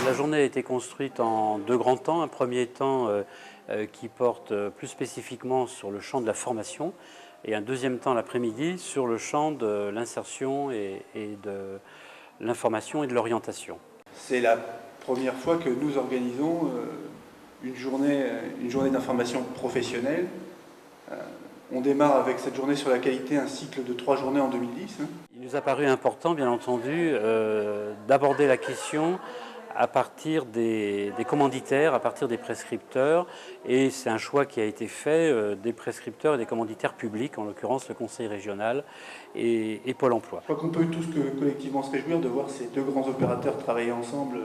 La journée a été construite en deux grands temps. Un premier temps qui porte plus spécifiquement sur le champ de la formation et un deuxième temps l'après-midi sur le champ de l'insertion et de l'information et de l'orientation. C'est la première fois que nous organisons une journée d'information professionnelle. On démarre avec cette journée sur la qualité, un cycle de 3 journées en 2010. Il nous a paru important, bien entendu, d'aborder la question à partir des commanditaires, à partir des prescripteurs, et c'est un choix qui a été fait des prescripteurs et des commanditaires publics, en l'occurrence le Conseil régional et Pôle emploi. Je crois qu'on peut tous collectivement se réjouir de voir ces deux grands opérateurs travailler ensemble,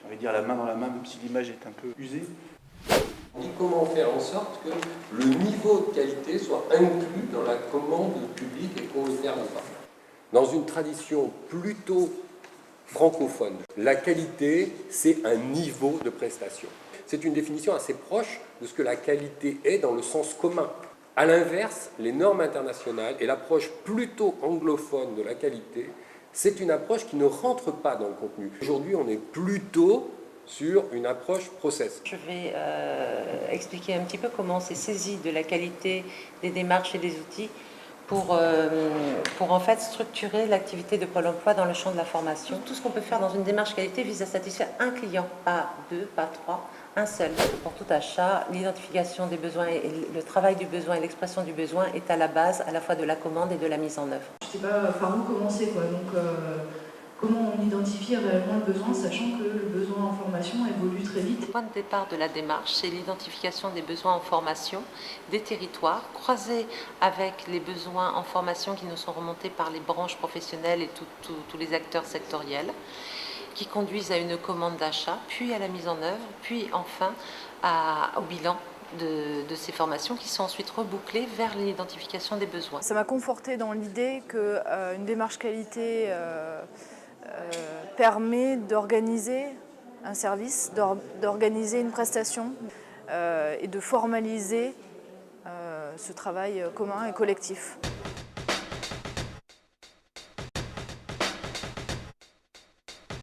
j'ai envie de dire la main dans la main, même si l'image est un peu usée. Et comment faire en sorte que le niveau de qualité soit inclus dans la commande publique et qu'on le perde pas. Dans une tradition plutôt francophone, la qualité, c'est un niveau de prestation. C'est une définition assez proche de ce que la qualité est dans le sens commun. A l'inverse, les normes internationales et l'approche plutôt anglophone de la qualité, c'est une approche qui ne rentre pas dans le contenu. Aujourd'hui, on est plutôt sur une approche process. Je vais expliquer un petit peu comment on s'est saisi de la qualité des démarches et des outils pour en fait structurer l'activité de Pôle emploi dans le champ de la formation. Tout ce qu'on peut faire dans une démarche qualité vise à satisfaire un client, pas deux, pas trois, un seul. Pour tout achat, l'identification des besoins et le travail du besoin et l'expression du besoin est à la base à la fois de la commande et de la mise en œuvre. Je ne sais pas par où commencer, quoi. Donc, comment on identifie réellement le besoin, sachant que le besoin en formation évolue très vite. Le point de départ de la démarche, c'est l'identification des besoins en formation des territoires, croisés avec les besoins en formation qui nous sont remontés par les branches professionnelles et tous les acteurs sectoriels, qui conduisent à une commande d'achat, puis à la mise en œuvre, puis enfin au bilan de ces formations qui sont ensuite rebouclées vers l'identification des besoins. Ça m'a conforté dans l'idée qu'une démarche qualité permet d'organiser un service, d'organiser une prestation et de formaliser ce travail commun et collectif.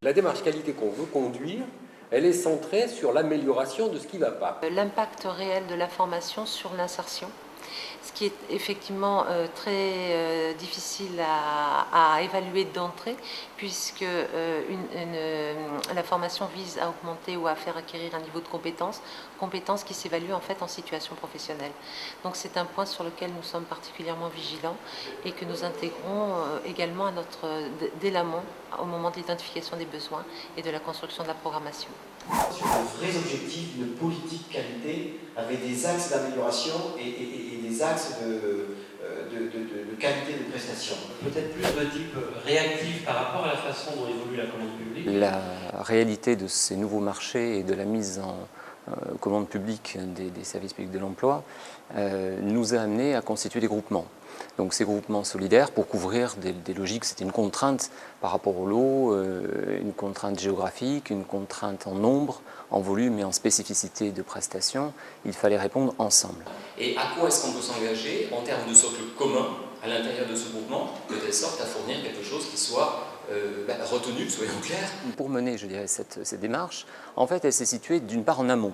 La démarche qualité qu'on veut conduire, elle est centrée sur l'amélioration de ce qui ne va pas. L'impact réel de la formation sur l'insertion, ce qui est effectivement très difficile à évaluer d'entrée, puisque la formation vise à augmenter ou à faire acquérir un niveau de compétences qui s'évalue en fait en situation professionnelle. Donc c'est un point sur lequel nous sommes particulièrement vigilants et que nous intégrons également dès l'amont au moment de l'identification des besoins et de la construction de la programmation. Sur de vrais objectifs d'une politique qualité avec des axes d'amélioration et des axes de qualité de prestation. Peut-être plus de type réactif par rapport à la façon dont évolue la commande publique. La réalité de ces nouveaux marchés et de la mise en commande publique des services publics de l'emploi nous a amené à constituer des groupements. Donc ces groupements solidaires, pour couvrir des logiques, c'était une contrainte par rapport au lot, une contrainte géographique, une contrainte en nombre, en volume et en spécificité de prestations. Il fallait répondre ensemble. Et à quoi est-ce qu'on peut s'engager en termes de socle commun à l'intérieur de ce groupement, de telle sorte à fournir quelque chose qui soit retenu, soyons clairs. Pour mener, je dirais, cette démarche, en fait, elle s'est située d'une part en amont.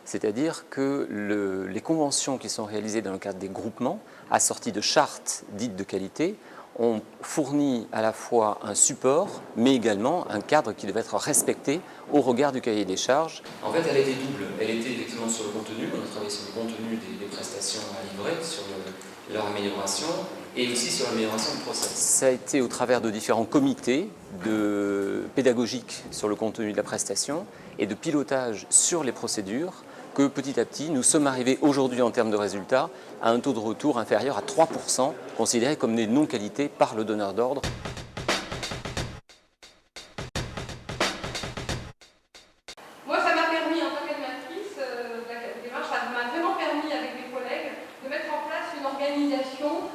C'est-à-dire que les conventions qui sont réalisées dans le cadre des groupements, assorties de chartes dites de qualité, ont fourni à la fois un support, mais également un cadre qui devait être respecté au regard du cahier des charges. En fait, elle était double. Elle était effectivement sur le contenu. On a travaillé sur le contenu des prestations à livrer, sur leur amélioration et aussi sur l'amélioration du process. Ça a été au travers de différents comités pédagogiques sur le contenu de la prestation et de pilotage sur les procédures que petit à petit, nous sommes arrivés aujourd'hui en termes de résultats à un taux de retour inférieur à 3%, considéré comme des non-qualités par le donneur d'ordre. Moi, ça m'a permis, en tant qu'animatrice, la démarche, ça m'a vraiment permis avec mes collègues de mettre en place une organisation,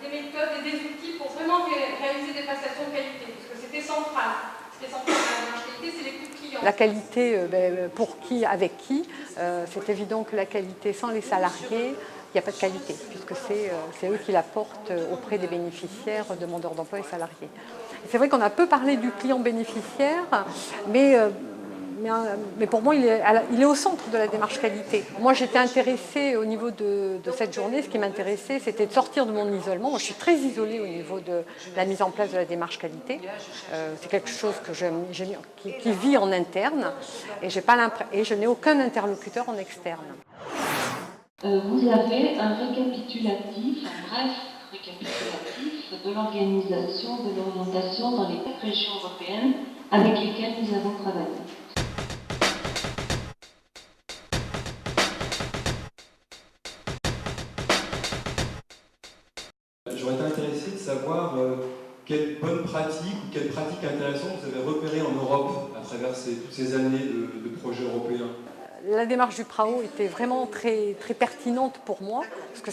des méthodes et des outils pour vraiment réaliser des prestations de qualité, parce que c'était central. Ce qui est central dans la démarche qualité, c'est les coûts clients. La qualité, pour qui, avec qui, c'est évident que la qualité sans les salariés, il n'y a pas de qualité, puisque c'est eux qui l'apportent auprès des bénéficiaires, demandeurs d'emploi et salariés. C'est vrai qu'on a peu parlé du client bénéficiaire, mais mais pour moi, il est au centre de la démarche qualité. Moi, j'étais intéressée au niveau de cette journée. Ce qui m'intéressait, c'était de sortir de mon isolement. Moi, je suis très isolée au niveau de la mise en place de la démarche qualité. C'est quelque chose que qui vit en interne et je n'ai aucun interlocuteur en externe. Vous avez un récapitulatif, un bref récapitulatif de l'organisation de l'orientation dans les 4 régions européennes avec lesquelles nous avons travaillé. J'aurais été intéressé de savoir quelles bonnes pratiques ou quelles pratiques intéressantes vous avez repérées en Europe à travers toutes ces années de projets européens. La démarche du PRAO était vraiment très, très pertinente pour moi, parce que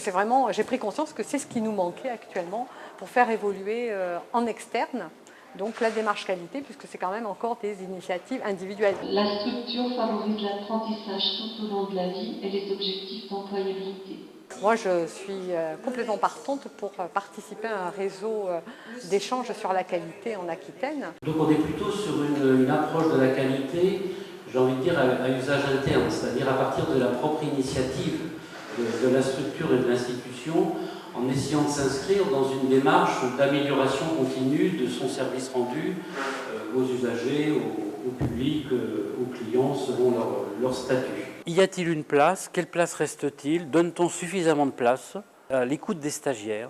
j'ai pris conscience que c'est ce qui nous manquait actuellement pour faire évoluer en externe, donc la démarche qualité, puisque c'est quand même encore des initiatives individuelles. La structure favorise l'apprentissage tout au long de la vie et les objectifs d'employabilité. Moi, je suis complètement partante pour participer à un réseau d'échanges sur la qualité en Aquitaine. Donc on est plutôt sur une approche de la qualité, j'ai envie de dire, à usage interne, c'est-à-dire à partir de la propre initiative de la structure et de l'institution, en essayant de s'inscrire dans une démarche d'amélioration continue de son service rendu aux usagers, au public, aux clients, selon leur statut. Y a-t-il une place? Quelle place reste-t-il? Donne-t-on suffisamment de place à l'écoute des stagiaires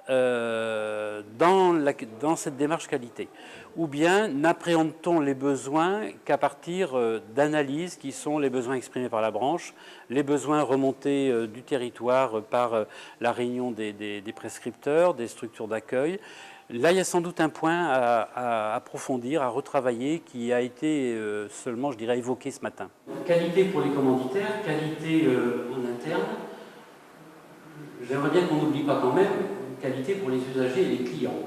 dans cette démarche qualité? Ou bien n'appréhende-t-on les besoins qu'à partir d'analyses qui sont les besoins exprimés par la branche, les besoins remontés du territoire par la réunion des prescripteurs, des structures d'accueil? Là, il y a sans doute un point à approfondir, à retravailler, qui a été seulement, je dirais, évoqué ce matin. Qualité pour les commanditaires, qualité en interne. J'aimerais bien qu'on n'oublie pas quand même qualité pour les usagers et les clients.